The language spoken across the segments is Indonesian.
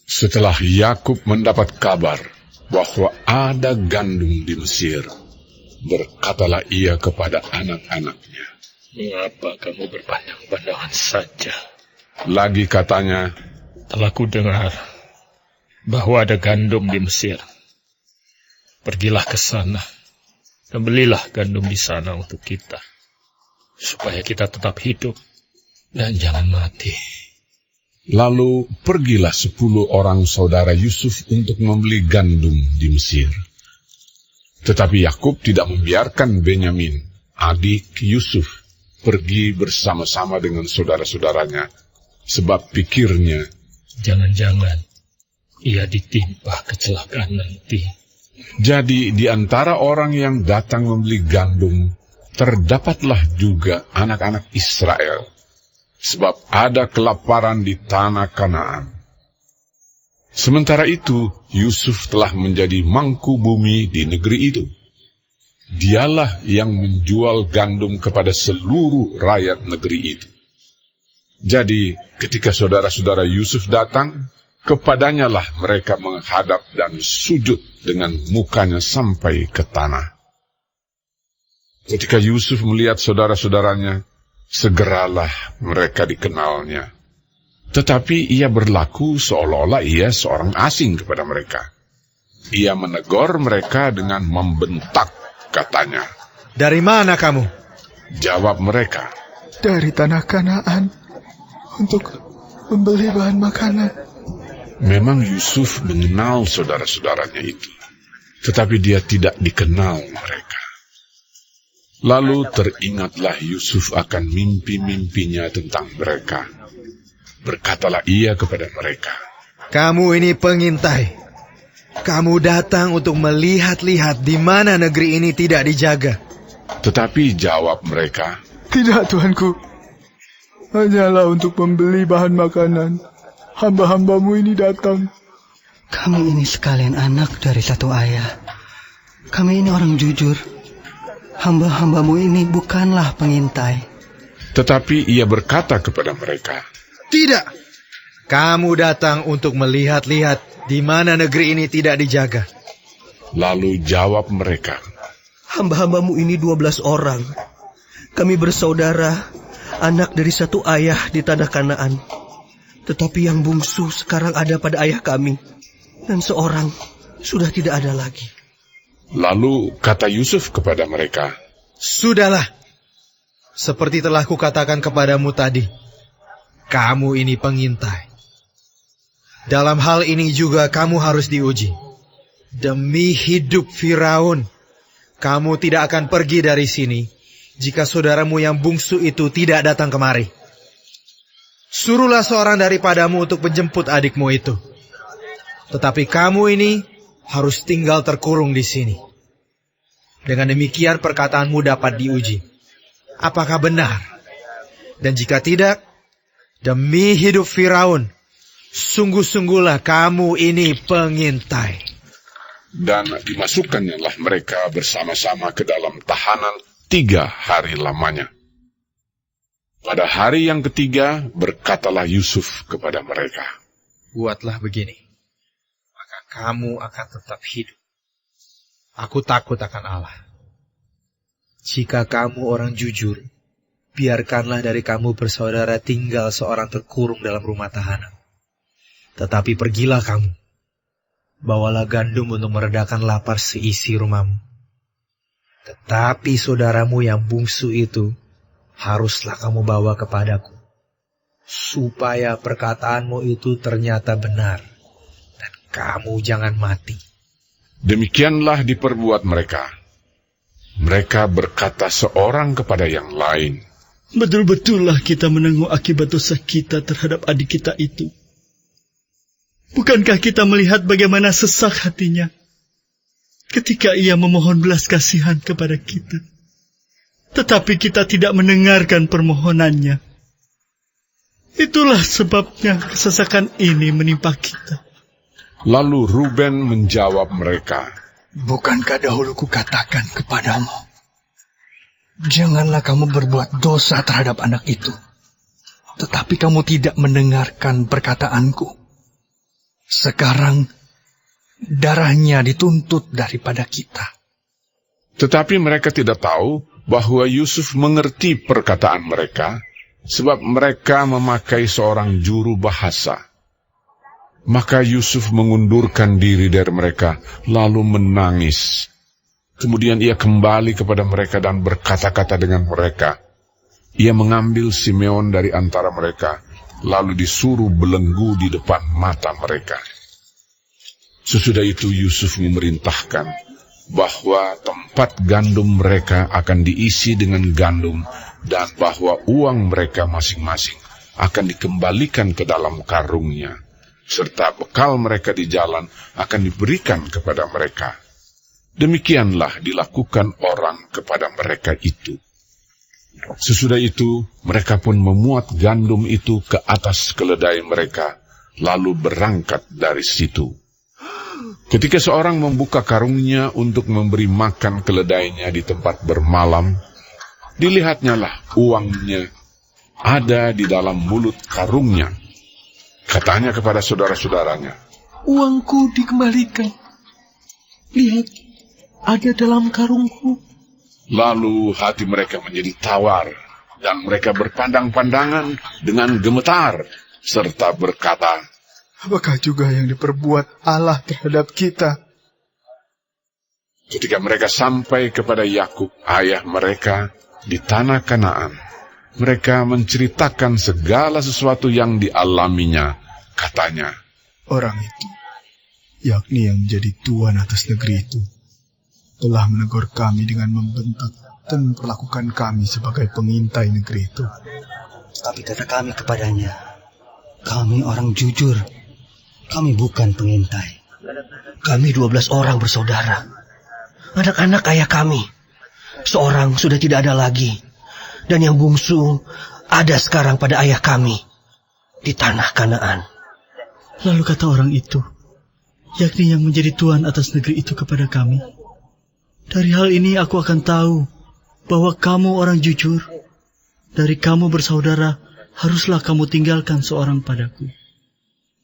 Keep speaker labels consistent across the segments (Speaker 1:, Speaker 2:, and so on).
Speaker 1: Setelah Yakub mendapat kabar bahwa ada gandum di Mesir, berkatalah ia kepada anak-anaknya,
Speaker 2: "Mengapa kamu berpandang-pandangan saja?"
Speaker 1: Lagi katanya,
Speaker 2: "Telah kudengar bahwa ada gandum di Mesir. Pergilah ke sana dan belilah gandum di sana untuk kita, supaya kita tetap hidup dan jangan mati."
Speaker 1: Lalu pergilah 10 orang saudara Yusuf untuk membeli gandum di Mesir. Tetapi Yakub tidak membiarkan Benyamin, adik Yusuf, pergi bersama-sama dengan saudara-saudaranya, sebab pikirnya,
Speaker 2: jangan-jangan ia ditimpa kecelakaan nanti.
Speaker 1: Jadi di antara orang yang datang membeli gandum, terdapatlah juga anak-anak Israel, sebab ada kelaparan di tanah Kanaan. Sementara itu, Yusuf telah menjadi mangku bumi di negeri itu. Dialah yang menjual gandum kepada seluruh rakyat negeri itu. Jadi, ketika saudara-saudara Yusuf datang, kepadanya lah mereka menghadap dan sujud dengan mukanya sampai ke tanah. Ketika Yusuf melihat saudara-saudaranya, segeralah mereka dikenalnya. Tetapi ia berlaku seolah-olah ia seorang asing kepada mereka. Ia menegur mereka dengan membentak, katanya,
Speaker 3: "Dari mana kamu?"
Speaker 1: Jawab mereka,
Speaker 4: "Dari tanah Kanaan, untuk membeli bahan makanan."
Speaker 1: Memang Yusuf mengenal saudara-saudaranya itu, tetapi dia tidak dikenal mereka. Lalu teringatlah Yusuf akan mimpi-mimpinya tentang mereka. Berkatalah ia kepada mereka,
Speaker 3: "Kamu ini pengintai. Kamu datang untuk melihat-lihat di mana negeri ini tidak dijaga."
Speaker 1: Tetapi jawab mereka,
Speaker 4: "Tidak, Tuanku. Hanyalah untuk membeli bahan makanan. Hamba-hambamu ini datang."
Speaker 5: "Kami ini sekalian anak dari satu ayah. Kami ini orang jujur. Hamba-hambamu ini bukanlah pengintai."
Speaker 1: Tetapi ia berkata kepada mereka,
Speaker 3: "Tidak. Kamu datang untuk melihat-lihat di mana negeri ini tidak dijaga."
Speaker 1: Lalu jawab mereka,
Speaker 5: "Hamba-hambamu ini 12 orang. Kami bersaudara, anak dari satu ayah di tanah Kanaan. Tetapi yang bungsu sekarang ada pada ayah kami, dan seorang sudah tidak ada lagi."
Speaker 1: Lalu kata Yusuf kepada mereka,
Speaker 3: "Sudahlah, seperti telah kukatakan kepadamu tadi, kamu ini pengintai. Dalam hal ini juga kamu harus diuji. Demi hidup Firaun, kamu tidak akan pergi dari sini jika saudaramu yang bungsu itu tidak datang kemari. Suruhlah seorang daripadamu untuk menjemput adikmu itu. Tetapi kamu ini harus tinggal terkurung di sini. Dengan demikian perkataanmu dapat diuji. Apakah benar? Dan jika tidak, demi hidup Firaun, sungguh-sungguhlah kamu ini pengintai."
Speaker 1: Dan dimasukkannya mereka bersama-sama ke dalam tahanan 3 hari lamanya. Pada hari yang ketiga, berkatalah Yusuf kepada mereka,
Speaker 3: "Buatlah begini, maka kamu akan tetap hidup. Aku takut akan Allah. Jika kamu orang jujur, biarkanlah dari kamu bersaudara tinggal seorang terkurung dalam rumah tahanan. Tetapi pergilah kamu, bawalah gandum untuk meredakan lapar seisi rumahmu. Tetapi saudaramu yang bungsu itu haruslah kamu bawa kepadaku, supaya perkataanmu itu ternyata benar, dan kamu jangan mati."
Speaker 1: Demikianlah diperbuat mereka. Mereka berkata seorang kepada yang lain,
Speaker 6: "Betul-betullah kita menanggung akibat dosa kita terhadap adik kita itu. Bukankah kita melihat bagaimana sesak hatinya ketika ia memohon belas kasihan kepada kita? Tetapi kita tidak mendengarkan permohonannya. Itulah sebabnya kesesakan ini menimpa kita."
Speaker 1: Lalu Ruben menjawab mereka,
Speaker 4: "Bukankah dahulu kukatakan kepadamu, janganlah kamu berbuat dosa terhadap anak itu. Tetapi kamu tidak mendengarkan perkataanku. Sekarang darahnya dituntut daripada kita.
Speaker 1: Tetapi mereka tidak tahu bahwa Yusuf mengerti perkataan mereka, sebab mereka memakai seorang juru bahasa. Maka Yusuf mengundurkan diri dari mereka, lalu menangis. Kemudian ia kembali kepada mereka dan berkata-kata dengan mereka. Ia mengambil Simeon dari antara mereka, lalu disuruh belenggu di depan mata mereka. Sesudah itu Yusuf memerintahkan bahwa tempat gandum mereka akan diisi dengan gandum, dan bahwa uang mereka masing-masing akan dikembalikan ke dalam karungnya, serta bekal mereka di jalan akan diberikan kepada mereka. Demikianlah dilakukan orang kepada mereka itu. Sesudah itu, mereka pun memuat gandum itu ke atas keledai mereka, lalu berangkat dari situ. Ketika seorang membuka karungnya untuk memberi makan keledainya di tempat bermalam, dilihatnyalah uangnya ada di dalam mulut karungnya. Katanya kepada saudara-saudaranya,
Speaker 6: Uangku dikembalikan. Lihat, ada dalam karungku.
Speaker 1: Lalu hati mereka menjadi tawar, dan mereka berpandang-pandangan dengan gemetar, serta berkata,
Speaker 4: Apakah juga yang diperbuat Allah terhadap kita?
Speaker 1: Ketika mereka sampai kepada Yakub, ayah mereka, di tanah Kanaan, mereka menceritakan segala sesuatu yang dialaminya. Katanya,
Speaker 4: Orang itu, yakni yang menjadi tuan atas negeri itu, telah menegur kami dengan membentak dan memperlakukan kami sebagai pengintai negeri itu.
Speaker 5: Tapi kata kami kepadanya, kami orang jujur, kami bukan pengintai. Kami 12 orang bersaudara. Anak-anak ayah kami, seorang sudah tidak ada lagi, dan yang bungsu ada sekarang pada ayah kami di tanah Kanaan.
Speaker 6: Lalu kata orang itu, yakni yang menjadi tuan atas negeri itu kepada kami, dari hal ini aku akan tahu bahwa kamu orang jujur. Dari kamu bersaudara, haruslah kamu tinggalkan seorang padaku.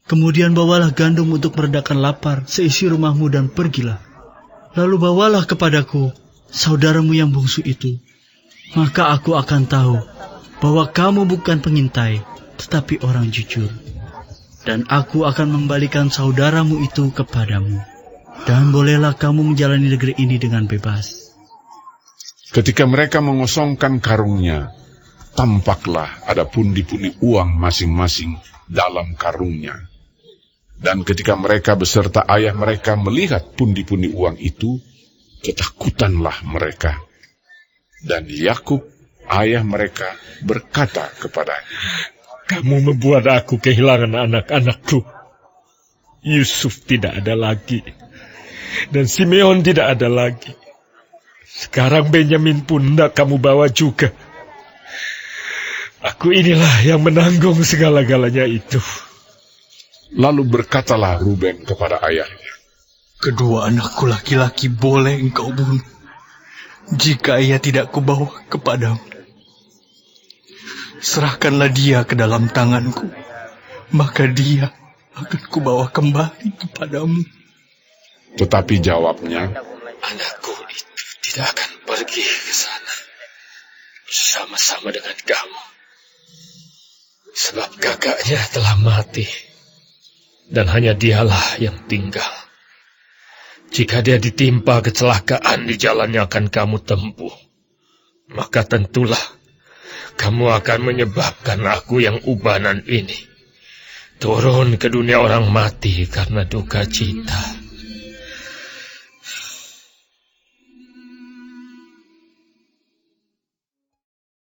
Speaker 6: Kemudian bawalah gandum untuk meredakan lapar seisi rumahmu dan pergilah. Lalu bawalah kepadaku saudaramu yang bungsu itu. Maka aku akan tahu bahwa kamu bukan pengintai, tetapi orang jujur. Dan aku akan membalikan saudaramu itu kepadamu. Dan bolehlah kamu menjalani negeri ini dengan bebas.
Speaker 1: ketika mereka mengosongkan karungnya, tampaklah ada pundi-pundi uang masing-masing dalam karungnya. Dan ketika mereka beserta ayah mereka melihat pundi-pundi uang itu, ketakutanlah mereka. Dan Yakub, ayah mereka, berkata kepadanya,
Speaker 2: Kamu membuat aku kehilangan anak-anakku. Yusuf tidak ada lagi, dan Simeon tidak ada lagi. Sekarang Benyamin pun hendak kamu bawa juga. Aku inilah yang menanggung segala-galanya itu.
Speaker 1: Lalu berkatalah Ruben kepada ayahnya,
Speaker 4: Kedua anakku laki-laki boleh engkau bunuh, jika ia tidak kubawa kepadamu. Serahkanlah dia ke dalam tanganku, maka dia akan kubawa kembali kepadamu.
Speaker 1: tetapi jawabnya,
Speaker 2: Anakku itu tidak akan pergi ke sana bersama-sama dengan kamu. Sebab kakaknya telah mati, dan hanya dialah yang tinggal. Jika dia ditimpa kecelakaan di jalan yang akan kamu tempuh, maka tentulah kamu akan menyebabkan aku yang ubanan ini turun ke dunia orang mati karena duka cita.